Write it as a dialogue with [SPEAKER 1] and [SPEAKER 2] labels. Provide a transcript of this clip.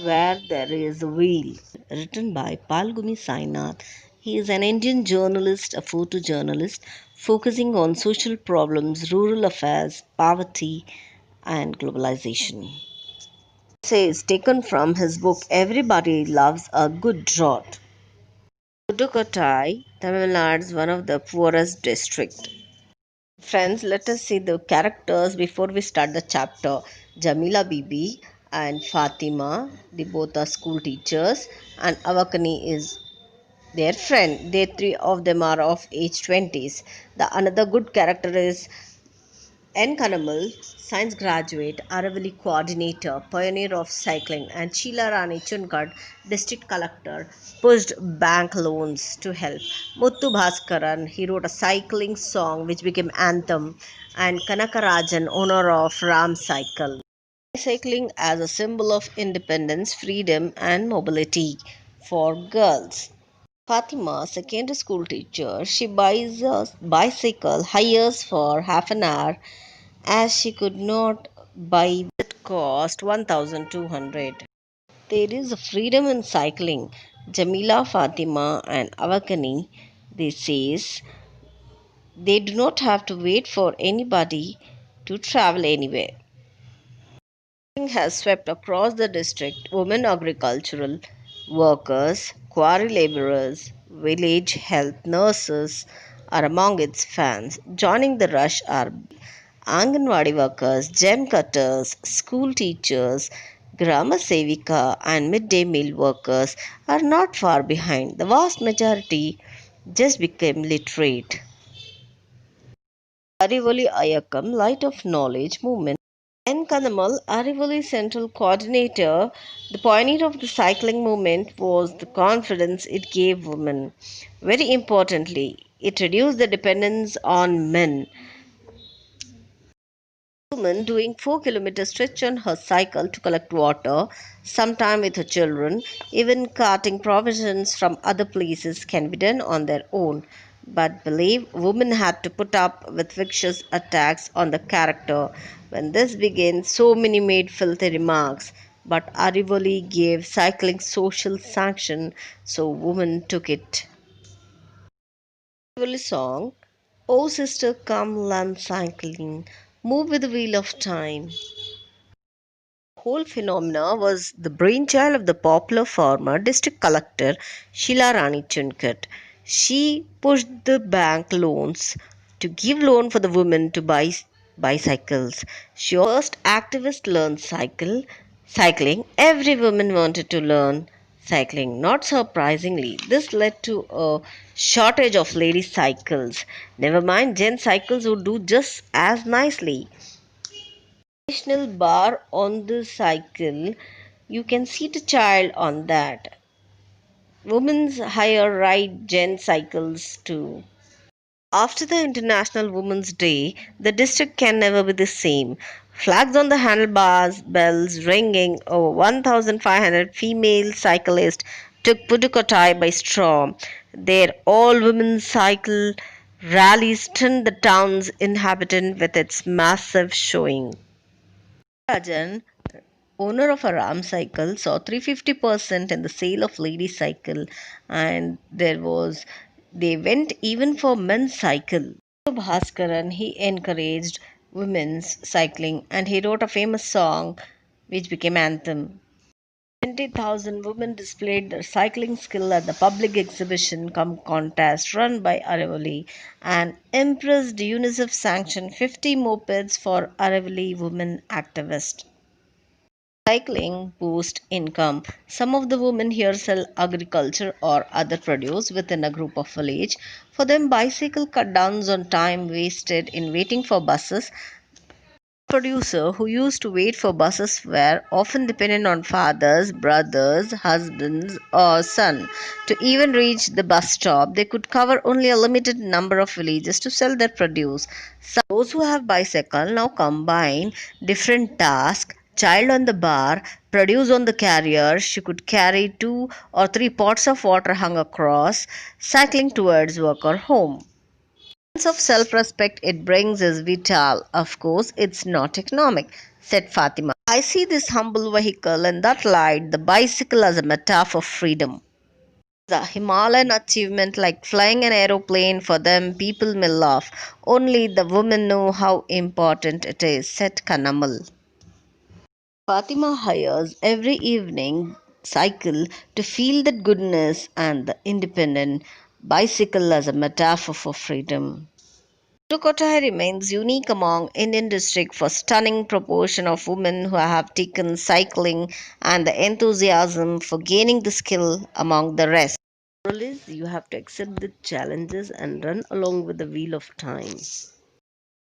[SPEAKER 1] Where There Is a Wheel, written by Palguni Sainath. He is an Indian journalist, a photojournalist, focusing on social problems, rural affairs, poverty, and globalization. Says taken from his book Everybody Loves a Good Drought. Pudukkottai, Tamil Nadu is one of the poorest districts. Friends, let us see the characters before we start the chapter. Jamila Bibi and Fatima, they both are school teachers, and Avakani is their friend. They three of them are of age 20s. The another good character is N. Kanamal, science graduate, Aravali coordinator, pioneer of cycling, and Sheila Rani Chunkat, district collector, pushed bank loans to help. Muthu Bhaskaran, he wrote a cycling song which became anthem, and Kanakarajan, owner of Ram Cycle. Cycling as a symbol of independence, freedom, and mobility for girls. Fatima, secondary school teacher, she buys a bicycle, hires for half an hour as she could not buy that cost 1200. There is a freedom in cycling. Jamila, Fatima and Avakani, they says they do not have to wait for anybody to travel anywhere. Has swept across the district. Women agricultural workers, quarry laborers, village health nurses are among its fans. Joining the rush are Anganwadi workers, gem cutters, school teachers, Grama Sevika, and midday meal workers are not far behind. The vast majority just became literate. Arivoli Ayakam, Light of Knowledge movement. N. Kanamal, Arivoli Central Coordinator, the pioneer of the cycling movement, was the confidence it gave women. Very importantly, it reduced the dependence on men. Woman doing 4 kilometer stretch on her cycle to collect water, sometime with her children, even carting provisions from other places can be done on their own. But believe women had to put up with vicious attacks on the character. When this began, so many made filthy remarks. But Arivoli gave cycling social sanction, so women took it. Arivoli song, "Oh sister, come learn cycling, move with the wheel of time." Whole phenomena was the brainchild of the popular former district collector Sheila Rani Chunkat. She pushed the bank loans to give loan for the women to buy bicycles. She was the first activist learned cycling. Every woman wanted to learn cycling. Not surprisingly, this led to a shortage of lady cycles. Never mind, gent cycles would do just as nicely. Additional bar on the cycle, you can seat a child on that. Women's higher ride gen cycles too. After the International Women's Day, the district can never be the same. Flags on the handlebars, bells ringing, over 1,500 female cyclists took Pudukkottai by storm. Their all women cycle rallies stunned the town's inhabitant with its massive showing. Rajan, owner of a Ram cycle, saw 350% in the sale of lady cycle, and they went even for men's cycle. Bhaskaran, he encouraged women's cycling, and he wrote a famous song which became anthem. 20,000 women displayed their cycling skill at the public exhibition cum contest run by Aravali, and impressed UNICEF sanctioned 50 mopeds for Aravali women activists. Cycling boosts income. Some of the women here sell agriculture or other produce within a group of village. For them, bicycle cut downs on time wasted in waiting for buses. Producer who used to wait for buses were often dependent on fathers, brothers, husbands, or son to even reach the bus stop. They could cover only a limited number of villages to sell their produce. Those who have bicycle now combine different tasks. Child on the bar, produce on the carrier. She could carry 2 or 3 pots of water hung across, cycling towards work or home. Sense of self respect it brings is vital. Of course, it's not economic, said Fatima. I see this humble vehicle in that light, the bicycle as a metaphor for freedom. The Himalayan achievement, like flying an aeroplane, for them people may laugh. Only the women know how important it is, said Kanamal. Fatima hires every evening cycle to feel that goodness and the independent bicycle as a metaphor for freedom. Sukhothai remains unique among Indian districts for stunning proportion of women who have taken cycling and the enthusiasm for gaining the skill among the rest. Moral is you have to accept the challenges and run along with the wheel of time.